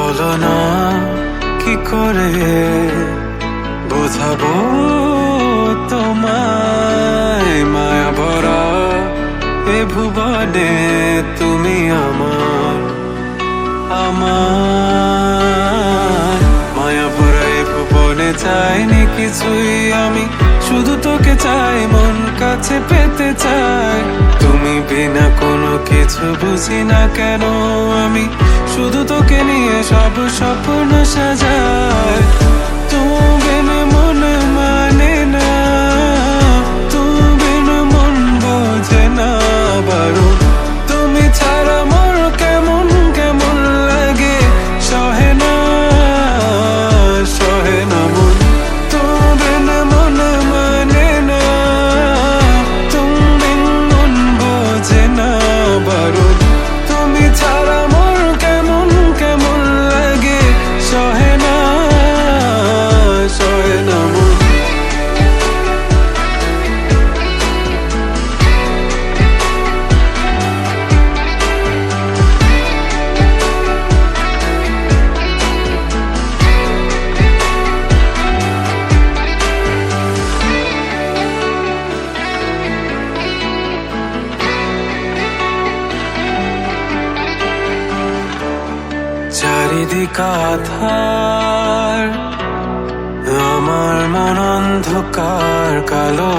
বলো না কি করে বোঝাবো তোমায়, মায়া ভরা এ ভুবনে তুমি আমার আমার। মায়া ভরা এ ভুবনে চাইনি কিছুই আমি, শুধু তোকে চাই, মন কাছে পেতে চাই। তুমি বিনা কোনো কিছু বুঝি না কেন আমি, শুধু তোকে নিয়ে সব স্বপ্ন সাজাই। তুমি বিনে মন মানে না, তুমি বিনে মন বোঝে না বারণ। তুমি ছাড়া মোর কেমন কেমন লাগে, সহে না সহে না মন। তুমি বিনে মন মানে না, তুমি বিন মন বোঝে না বারণ। তুমি ছাড়া মোর কেমন কেমন লাগে, সহে না সহে না মন। চারিদিক আধার, আমার মন অন্ধকার কালো,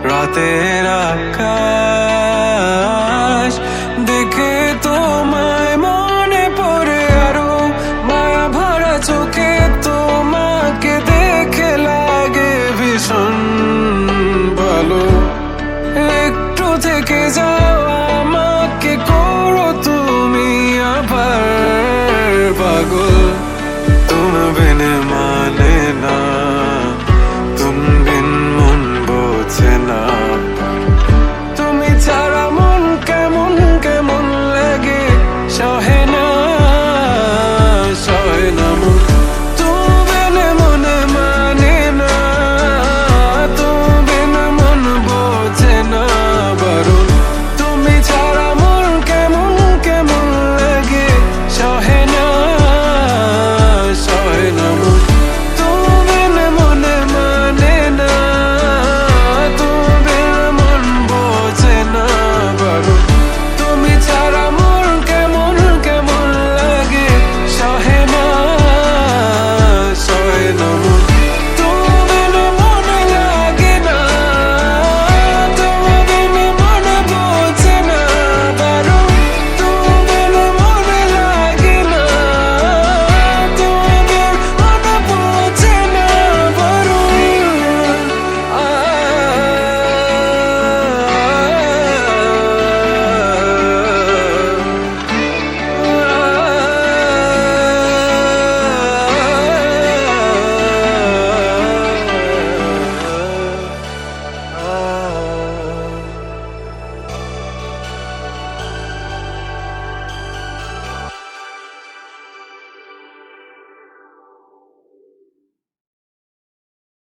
রাতের আকাশ